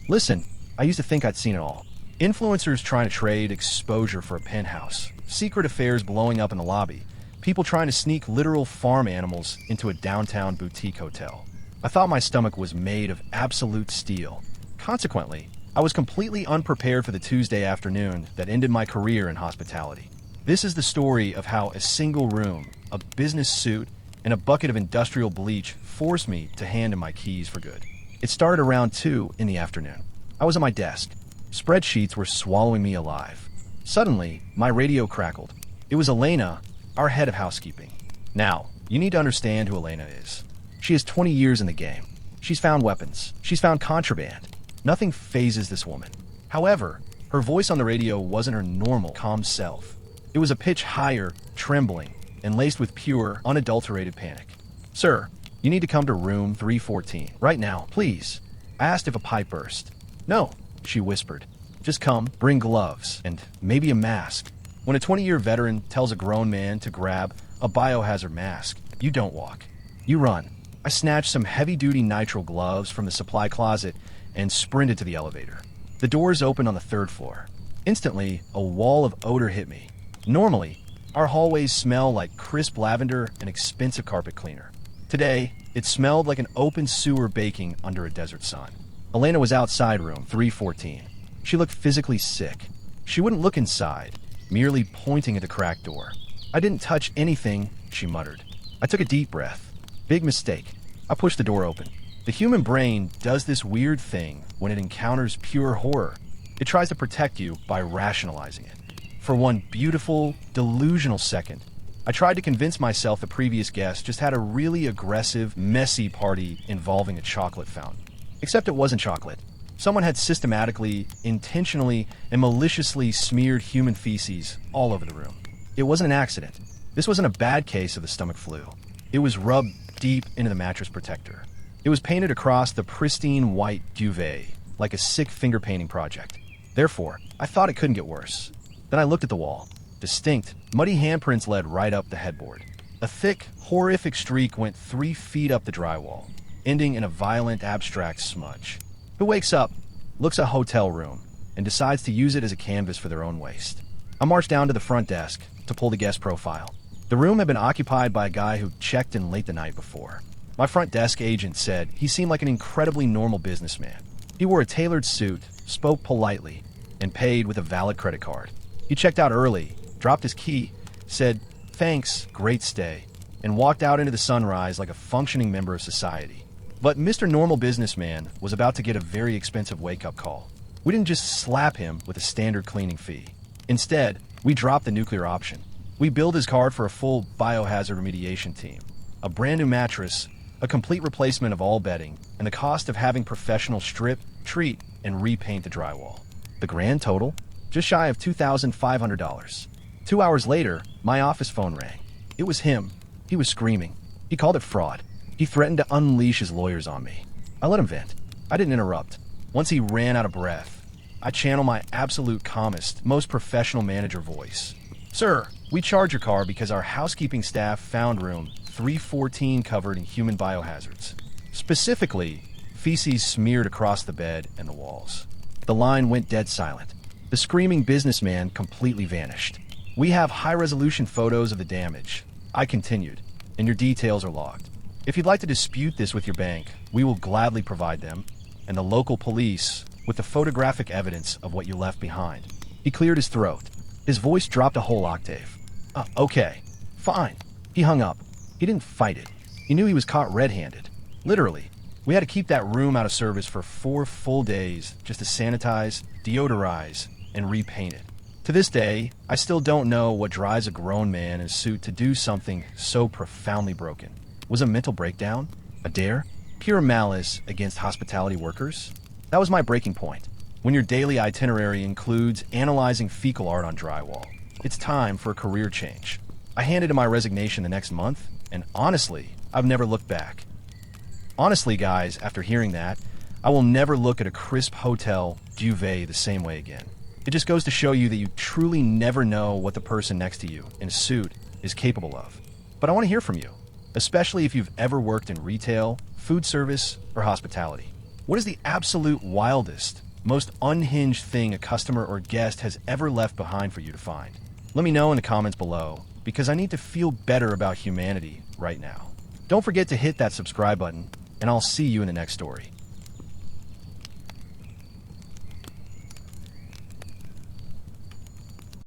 Listen, I used to think I'd seen it all. Influencers trying to trade exposure for a penthouse, secret affairs blowing up in the lobby, people trying to sneak literal farm animals into a downtown boutique hotel. I thought my stomach was made of absolute steel. Consequently, I was completely unprepared for the Tuesday afternoon that ended my career in hospitality. This is the story of how a single room, a business suit, and a bucket of industrial bleach forced me to hand in my keys for good. It started around 2 in the afternoon. I was at my desk. Spreadsheets were swallowing me alive. Suddenly, my radio crackled. It was Elena, our head of housekeeping. Now, you need to understand who Elena is. She has 20 years in the game. She's found weapons. She's found contraband. Nothing phases this woman. However, her voice on the radio wasn't her normal, calm self. It was a pitch higher, trembling, and laced with pure, unadulterated panic. "Sir, you need to come to room 314. Right now, please." I asked if a pipe burst. "No," she whispered. "Just come, bring gloves, and maybe a mask." When a 20-year veteran tells a grown man to grab a biohazard mask, you don't walk. You run. I snatched some heavy-duty nitrile gloves from the supply closet and sprinted to the elevator. The doors opened on the 3rd floor. Instantly, a wall of odor hit me. Normally, our hallways smell like crisp lavender and expensive carpet cleaner. Today, it smelled like an open sewer baking under a desert sun. Elena was outside room 314. She looked physically sick. She wouldn't look inside, merely pointing at the cracked door. "I didn't touch anything," she muttered. I took a deep breath. Big mistake. I pushed the door open. The human brain does this weird thing when it encounters pure horror. It tries to protect you by rationalizing it. For one beautiful, delusional second, I tried to convince myself the previous guest just had a really aggressive, messy party involving a chocolate fountain. Except it wasn't chocolate. Someone had systematically, intentionally, and maliciously smeared human feces all over the room. It wasn't an accident. This wasn't a bad case of the stomach flu. It was rubbed deep into the mattress protector. It was painted across the pristine white duvet, like a sick finger painting project. Therefore, I thought it couldn't get worse. Then I looked at the wall. Distinct, muddy handprints led right up the headboard. A thick, horrific streak went 3 feet up the drywall, ending in a violent, abstract smudge. Who wakes up, looks at a hotel room, and decides to use it as a canvas for their own waste? I marched down to the front desk to pull the guest profile. The room had been occupied by a guy who checked in late the night before. My front desk agent said he seemed like an incredibly normal businessman. He wore a tailored suit, spoke politely, and paid with a valid credit card. He checked out early, dropped his key, said, "Thanks, great stay," and walked out into the sunrise like a functioning member of society. But Mr. Normal Businessman was about to get a very expensive wake-up call. We didn't just slap him with a standard cleaning fee. Instead, we dropped the nuclear option. We billed his card for a full biohazard remediation team, a brand new mattress, a complete replacement of all bedding, and the cost of having professionals strip, treat, and repaint the drywall. The grand total? Just shy of $2,500. 2 hours later, my office phone rang. It was him. He was screaming. He called it fraud. He threatened to unleash his lawyers on me. I let him vent. I didn't interrupt. Once he ran out of breath, I channeled my absolute calmest, most professional manager voice. "Sir, we charge your car because our housekeeping staff found room 314 covered in human biohazards. Specifically, feces smeared across the bed and the walls." The line went dead silent. The screaming businessman completely vanished. "We have high-resolution photos of the damage," I continued, "and your details are logged. If you'd like to dispute this with your bank, we will gladly provide them, and the local police, with the photographic evidence of what you left behind." He cleared his throat. His voice dropped a whole octave. Okay, fine." He hung up. He didn't fight it. He knew he was caught red-handed. Literally, we had to keep that room out of service for 4 full days just to sanitize, deodorize, and repaint it. To this day, I still don't know what drives a grown man in a suit to do something so profoundly broken. Was a mental breakdown? A dare? Pure malice against hospitality workers? That was my breaking point. When your daily itinerary includes analyzing fecal art on drywall, it's time for a career change. I handed in my resignation the next month, and honestly, I've never looked back. Honestly, guys, after hearing that, I will never look at a crisp hotel duvet the same way again. It just goes to show you that you truly never know what the person next to you in a suit is capable of. But I want to hear from you, especially if you've ever worked in retail, food service, or hospitality. What is the absolute wildest, most unhinged thing a customer or guest has ever left behind for you to find? Let me know in the comments below, because I need to feel better about humanity right now. Don't forget to hit that subscribe button, and I'll see you in the next story.